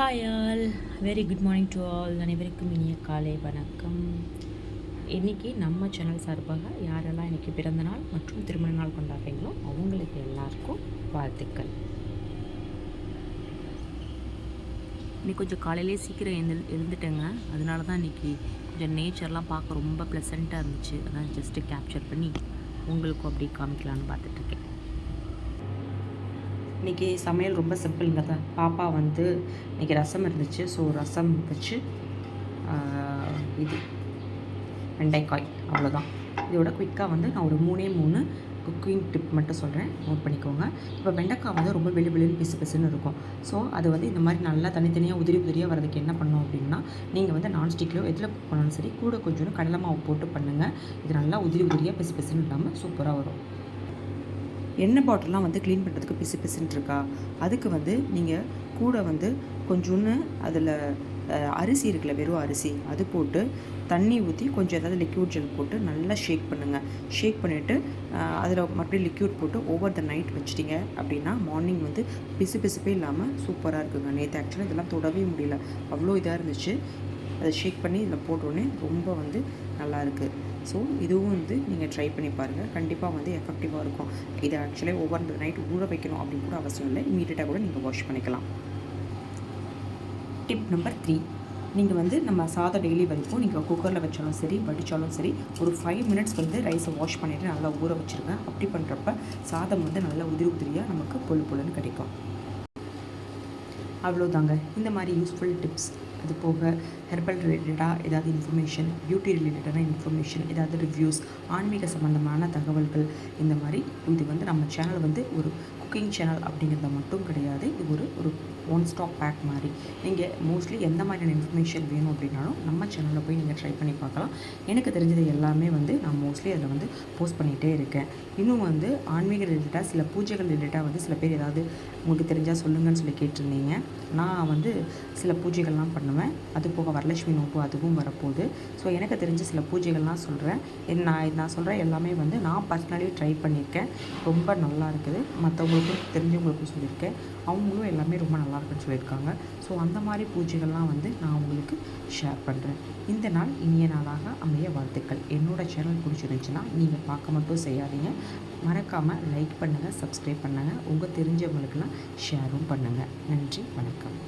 Hi all, very good morning to all. அனைவருக்கும் இனிய காலை வணக்கம். இன்றைக்கி நம்ம சேனல் சார்பாக யாரெல்லாம் இன்றைக்கி பிறந்த நாள் மற்றும் திருமண நாள் கொண்டாடுறீங்களோ அவங்களுக்கு எல்லாருக்கும் வாழ்த்துக்கள். இன்றைக்கி கொஞ்சம் காலையிலே சீக்கிரம் எழுந்துட்டேங்க. அதனால தான் இன்றைக்கி கொஞ்சம் நேச்சர்லாம் பார்க்க ரொம்ப ப்ளசண்ட்டாக இருந்துச்சு. அதான் ஜஸ்ட்டு கேப்சர் பண்ணி உங்களுக்கும் அப்படி காமிக்கலான்னு பார்த்துட்ருக்கேன். இன்றைக்கி சமையல் ரொம்ப சிம்பிளுங்க தான். பாப்பா வந்து இன்றைக்கி ரசம் இருந்துச்சு. ஸோ ரசம் வச்சு இது வெண்டைக்காய், அவ்வளோதான். இதோட குயிக்காக வந்து நான் ஒரு 3 குக்கிங் டிப் மட்டும் சொல்கிறேன், நோட் பண்ணிக்கோங்க. இப்போ வெண்டைக்காய் வந்து ரொம்ப வெளின்னு பிசுன்னு இருக்கும். ஸோ அது வந்து இந்த மாதிரி நல்லா தனித்தனியாக உதிரியாக வர்றதுக்கு என்ன பண்ணோம் அப்படின்னா, நீங்கள் வந்து நான்ஸ்டிக்லையோ எதில் குக் பண்ணாலும் சரி, கூட கொஞ்சோண்டு கடலை மாவு போட்டு பண்ணுங்கள். இது நல்லா உதிரியாக பிசுன்னு இல்லாமல் சூப்பராக வரும். எண்ணெய் பாட்டிலாம் வந்து க்ளீன் பண்ணுறதுக்கு பிசுன்னு இருக்கா, அதுக்கு வந்து நீங்கள் கூட வந்து கொஞ்சோன்னு அதில் அரிசி இருக்குல்ல, வெறும் அரிசி, அது போட்டு தண்ணி ஊற்றி கொஞ்சம் ஏதாவது லிக்யூட் ஜெல் போட்டு நல்லா ஷேக் பண்ணுங்கள். ஷேக் பண்ணிவிட்டு அதில் மறுபடியும் லிக்யூட் போட்டு ஓவர் த நைட் வச்சிட்டிங்க அப்படின்னா மார்னிங் வந்து பிசுப்பே இல்லாமல் சூப்பராக இருக்குங்க. நேற்று ஆக்சுவலாக இதெல்லாம் தொடவே முடியல, அவ்வளோ இதாக இருந்துச்சு. அதை ஷேக் பண்ணி இதில் போட்டோடனே ரொம்ப வந்து நல்லாயிருக்கு. ஸோ இதுவும் வந்து நீங்கள் ட்ரை பண்ணி பாருங்கள், கண்டிப்பாக வந்து எஃபெக்டிவாக இருக்கும். இதை ஆக்சுவலி ஓவர் நைட் ஊற வைக்கணும் அப்படின்னு கூட அவசியம் இல்லை, இமீடியட்டாக கூட நீங்கள் வாஷ் பண்ணிக்கலாம். டிப் நம்பர் 3, நீங்கள் வந்து நம்ம சாதம் டெய்லி வரைக்கும் நீங்கள் குக்கரில் வச்சாலும் சரி, வடித்தாலும் சரி, ஒரு 5 மினிட்ஸ் வந்து ரைஸை வாஷ் பண்ணிவிட்டு நல்லா ஊற வச்சுருங்க. அப்படி பண்ணுறப்ப சாதம் வந்து நல்லா உதிரியாக நமக்கு பொழுன்னு கிடைக்கும். அவ்வளோதாங்க. இந்த மாதிரி யூஸ்ஃபுல் டிப்ஸ், அது போக ஹெர்பல் ரிலேட்டடாக ஏதாவது இன்ஃபர்மேஷன், பியூட்டி ரிலேட்டடான இன்ஃபர்மேஷன், ஏதாவது ரிவ்யூஸ், ஆன்மீக சம்மந்தமான தகவல்கள், இந்த மாதிரி இது வந்து நம்ம சேனல் வந்து ஒரு குக்கிங் சேனல் அப்படிங்கிறத மட்டும் கிடையாது. இது ஒரு ஒன் ஸ்டாப் பேக் மாதிரி. நீங்கள் மோஸ்ட்லி எந்த மாதிரியான இன்ஃபர்மேஷன் வேணும் அப்படின்னாலும் நம்ம சேனலில் போய் நீங்கள் ட்ரை பண்ணி பார்க்கலாம். எனக்கு தெரிஞ்சது எல்லாமே வந்து நான் மோஸ்ட்லி அதில் வந்து போஸ்ட் பண்ணிகிட்டே இருக்கேன். இன்னும் வந்து ஆன்மீக ரிலேட்டடாக சில பூஜைகள் ரிலேட்டடாக வந்து சில பேர் ஏதாவது உங்களுக்கு தெரிஞ்சால் சொல்லுங்கன்னு சொல்லி கேட்டிருந்தீங்க. நான் வந்து சில பூஜைகள்லாம் பண்ணுவேன். அது போக வரலட்சுமி நோப்பு அதுவும் வரப்போகுது. ஸோ எனக்கு தெரிஞ்ச சில பூஜைகள்லாம் சொல்கிறேன். நான் சொல்கிற எல்லாமே வந்து நான் பர்சனலி ட்ரை பண்ணியிருக்கேன், ரொம்ப நல்லா இருக்குது. மற்றவங்களுக்கும் தெரிஞ்சவங்களுக்கும் சொல்லியிருக்கேன், அவங்களும் எல்லாமே ரொம்ப நல்லா இருக்குன்னு சொல்லியிருக்காங்க. ஸோ அந்த மாதிரி பூஜைகள்லாம் வந்து நான் உங்களுக்கு ஷேர் பண்ணுறேன். இந்த நாள் இனிய நாளாக அமைய வாழ்த்துக்கள். என்னோடய சேனல் பிடிச்சிருந்துச்சுன்னா நீங்கள் பார்க்க மட்டும் செய்யாதீங்க, மறக்காமல் லைக் பண்ணுங்கள், சப்ஸ்கிரைப் பண்ணுங்கள், உங்கள் தெரிஞ்சவங்களுக்கெல்லாம் ஷேரும் பண்ணுங்கள். நன்றி, வணக்கம்.